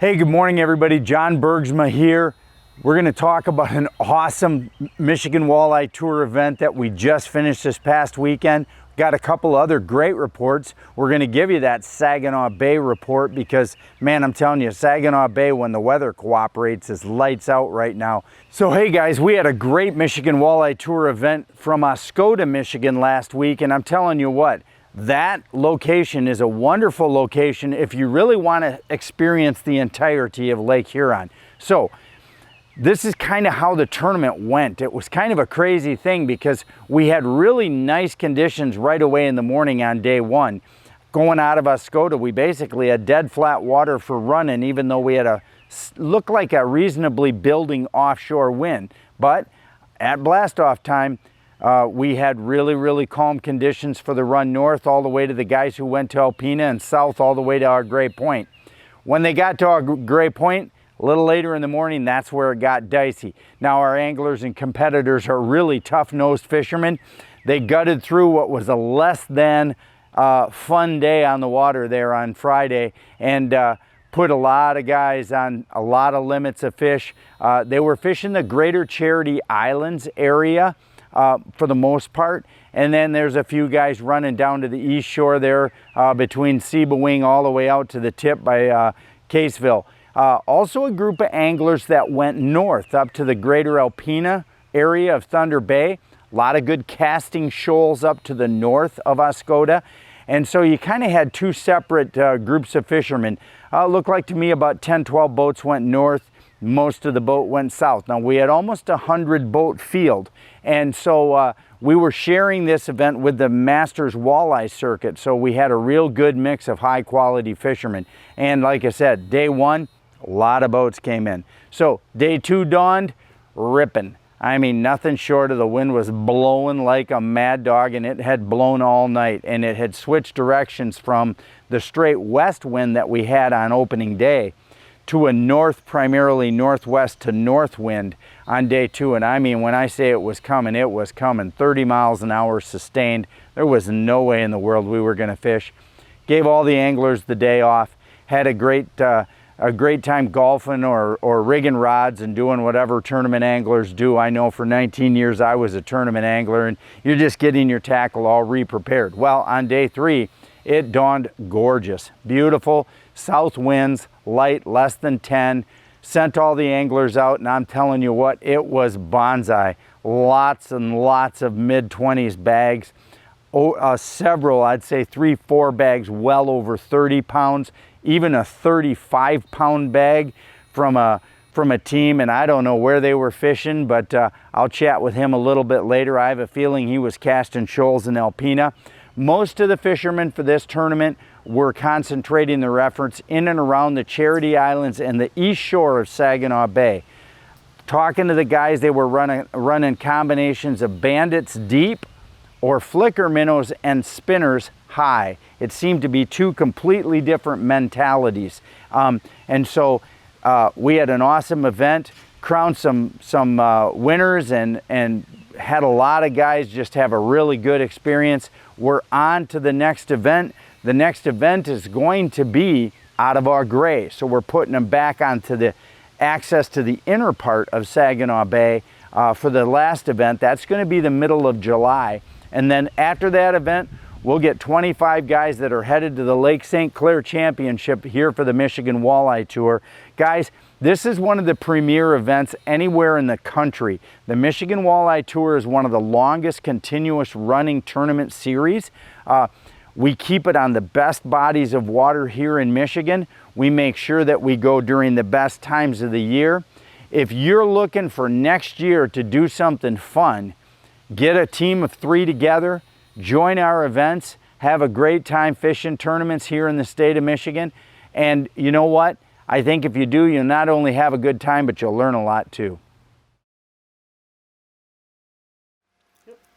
Hey, good morning everybody. John Bergsma here. We're going to talk about an awesome Michigan Walleye Tour event that we just finished this past weekend. Got a couple other great reports. We're going to give you that Saginaw Bay report because, man, I'm telling you, Saginaw Bay, when the weather cooperates, is lights out right now. So, hey guys, we had a great Michigan Walleye Tour event from Oscoda, Michigan last week, and I'm telling you what, that location is a wonderful location if you really want to experience the entirety of Lake Huron. So this is kind of how the tournament went. It was kind of a crazy thing because we had really nice conditions right away in the morning on day one. Going out of Oscoda, we basically had dead flat water for running, even though we had looked like a reasonably building offshore wind. But at blast-off time, we had really calm conditions for the run north all the way to the guys who went to Alpena, and south all the way to our Gray Point. When they got to our Gray Point, a little later in the morning, that's where it got dicey. Now our anglers and competitors are really tough-nosed fishermen. They gutted through what was a less than fun day on the water there on Friday, and put a lot of guys on a lot of limits of fish. They were fishing the Greater Charity Islands area for the most part, and then there's a few guys running down to the east shore there between Sebawing all the way out to the tip by Caseville. Also a group of anglers that went north up to the Greater Alpena area of Thunder Bay. A lot of good casting shoals up to the north of Oscoda, and so you kind of had two separate groups of fishermen. Looked like to me about 10-12 boats went north. Most of the boat went south. Now we had almost 100 boat field, and so we were sharing this event with the Masters Walleye Circuit, so we had a real good mix of high quality fishermen. And like I said, day one, a lot of boats came in. So day two dawned, ripping. I mean, nothing short of the wind was blowing like a mad dog, and it had blown all night, and it had switched directions from the straight west wind that we had on opening day to a primarily northwest to north wind on day two. And I mean, when I say it was coming 30 miles an hour sustained. There was no way in the world we were going to fish. Gave all the anglers the day off, had a great time golfing or rigging rods and doing whatever tournament anglers do. I know for 19 years I was a tournament angler, and you're just getting your tackle all re-prepared. Well, on day three, it dawned gorgeous, beautiful, south winds, light, less than 10, sent all the anglers out, and I'm telling you what, it was bonsai. Lots and lots of mid-20s bags, several, I'd say 3-4 bags, well over 30 pounds, even a 35-pound bag from a team, and I don't know where they were fishing, but I'll chat with him a little bit later. I have a feeling he was casting shoals in Alpena. Most of the fishermen for this tournament were concentrating their efforts in and around the Charity Islands and the east shore of Saginaw Bay. Talking to the guys, they were running combinations of bandits deep or flicker minnows and spinners high. It seemed to be two completely different mentalities. And so we had an awesome event, crowned some winners, and had a lot of guys just have a really good experience. We're on to the next event. The next event is going to be out of our Gray. So we're putting them back onto the access to the inner part of Saginaw Bay for the last event. That's going to be the middle of July. And then after that event, we'll get 25 guys that are headed to the Lake St. Clair Championship here for the Michigan Walleye Tour. Guys, this is one of the premier events anywhere in the country. The Michigan Walleye Tour is one of the longest continuous running tournament series. We keep it on the best bodies of water here in Michigan. We make sure that we go during the best times of the year. If you're looking for next year to do something fun, get a team of 3 together, join our events, have a great time fishing tournaments here in the state of Michigan. And you know what? I think if you do, you'll not only have a good time, but you'll learn a lot too.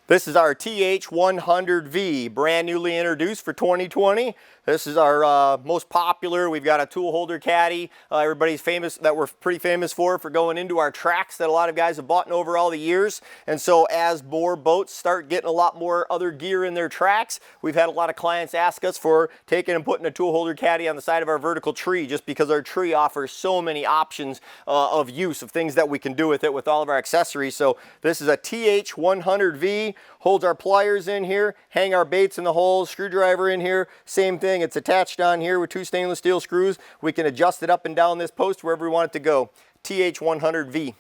This is our TH100V, brand newly introduced for 2020. This is our most popular. We've got a tool holder caddy. Everybody's famous, that we're pretty famous for going into our tracks that a lot of guys have bought over all the years. And so as more boats start getting a lot more other gear in their tracks, we've had a lot of clients ask us for taking and putting a tool holder caddy on the side of our vertical tree, just because our tree offers so many options of use, of things that we can do with it with all of our accessories. So this is a TH100V, holds our pliers in here, hang our baits in the holes, screwdriver in here, same thing. It's attached on here with 2 stainless steel screws. We can adjust it up and down this post wherever we want it to go. TH100V.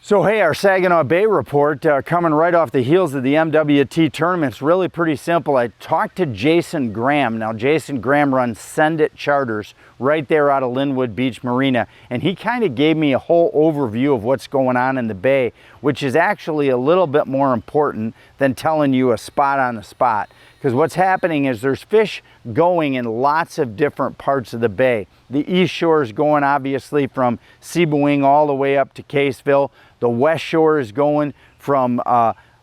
So hey, our Saginaw Bay report coming right off the heels of the MWT tournament. It's really pretty simple. I talked to Jason Graham. Now Jason Graham runs Send It Charters right there out of Linwood Beach Marina, and he kind of gave me a whole overview of what's going on in the bay, which is actually a little bit more important than telling you a spot on the spot. Because what's happening is there's fish going in lots of different parts of the bay. The east shore is going obviously from Seaboing all the way up to Caseville. The west shore is going from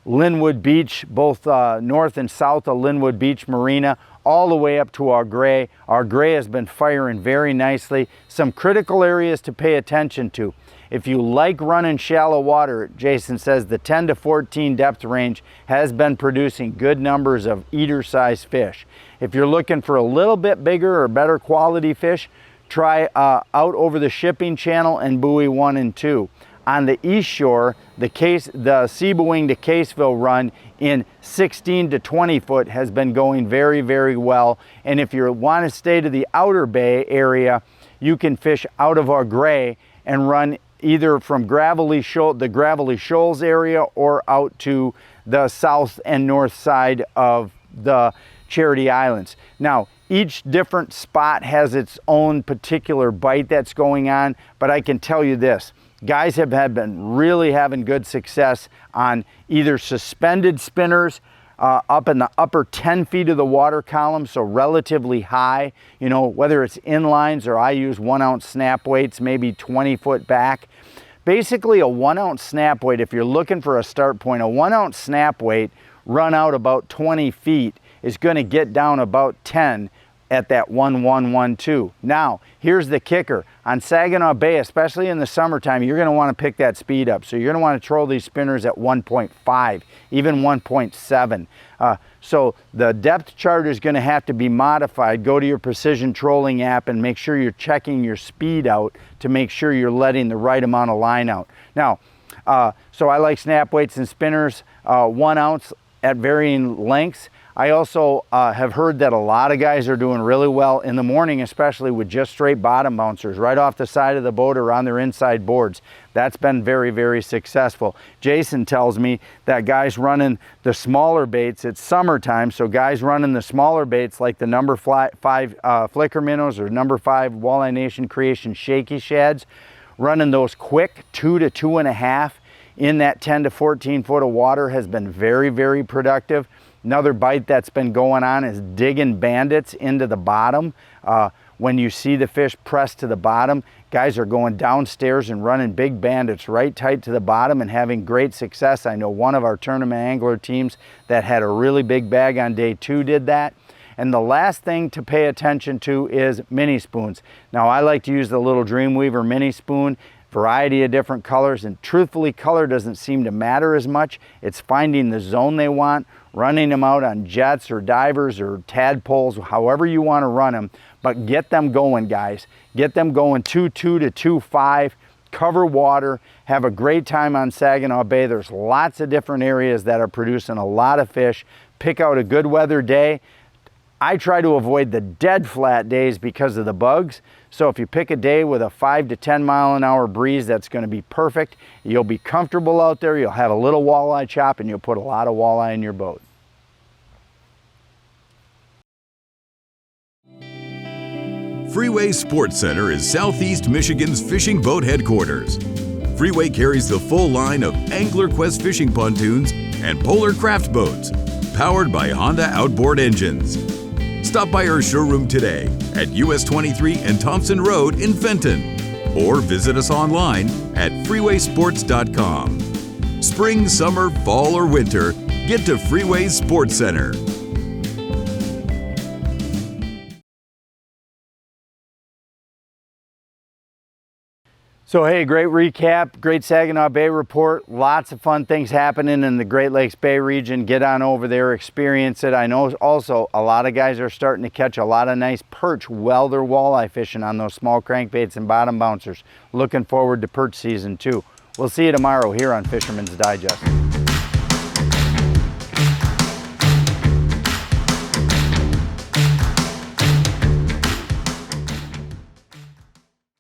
Linwood Beach, both north and south of Linwood Beach Marina, all the way up to our gray. Our gray has been firing very nicely. Some critical areas to pay attention to. If you like running shallow water, Jason says the 10 to 14 depth range has been producing good numbers of eater-sized fish. If you're looking for a little bit bigger or better quality fish, try out over the shipping channel and buoy 1 and 2. On the east shore, the Seaboing to Caseville run in 16 to 20 foot has been going very, very well. And if you want to stay to the outer bay area, you can fish out of our gray and run either from the Gravelly Shoals area or out to the south and north side of the Charity Islands. Now, each different spot has its own particular bite that's going on, but I can tell you this. Guys have been really having good success on either suspended spinners up in the upper 10 feet of the water column, so relatively high, you know, whether it's inlines or I use 1 ounce snap weights, maybe 20 foot back. Basically a 1 ounce snap weight, if you're looking for a start point, a 1 ounce snap weight run out about 20 feet is going to get down about 10 at that 1-1-1-2. Now, here's the kicker. On Saginaw Bay, especially in the summertime, you're going to want to pick that speed up. So you're going to want to troll these spinners at 1.5, even 1.7. So the depth chart is going to have to be modified. Go to your precision trolling app and make sure you're checking your speed out to make sure you're letting the right amount of line out. Now, so I like snap weights and spinners, 1 ounce at varying lengths. I also have heard that a lot of guys are doing really well in the morning, especially with just straight bottom bouncers right off the side of the boat or on their inside boards. That's been very, very successful. Jason tells me that guys running the smaller baits, it's summertime, so guys running the smaller baits like the number 5 Flicker Minnows or number 5 Walleye Nation Creation Shaky Shads, running those quick 2 to 2.5 in that 10 to 14 foot of water has been very, very productive. Another bite that's been going on is digging bandits into the bottom. When you see the fish press to the bottom, guys are going downstairs and running big bandits right tight to the bottom and having great success. I know one of our tournament angler teams that had a really big bag on day 2 did that. And the last thing to pay attention to is mini spoons. Now I like to use the little Dreamweaver mini spoon, variety of different colors, and truthfully color doesn't seem to matter as much. It's finding the zone they want, running them out on jets or divers or tadpoles, however you want to run them, but get them going, guys. Get them going 2.2 to 2.5, cover water, have a great time on Saginaw Bay. There's lots of different areas that are producing a lot of fish. Pick out a good weather day. I try to avoid the dead flat days because of the bugs. So if you pick a day with a 5 to 10 mile an hour breeze, that's going to be perfect. You'll be comfortable out there. You'll have a little walleye chop and you'll put a lot of walleye in your boat. Freeway Sports Center is Southeast Michigan's fishing boat headquarters. Freeway carries the full line of Angler Quest fishing pontoons and Polar craft boats, powered by Honda outboard engines. Stop by our showroom today at US 23 and Thompson Road in Fenton, or visit us online at freewaysports.com. Spring, summer, fall, or winter, get to Freeway Sports Center. So hey, great recap, great Saginaw Bay report. Lots of fun things happening in the Great Lakes Bay region. Get on over there, experience it. I know also a lot of guys are starting to catch a lot of nice perch while they're walleye fishing on those small crankbaits and bottom bouncers. Looking forward to perch season too. We'll see you tomorrow here on Fisherman's Digest.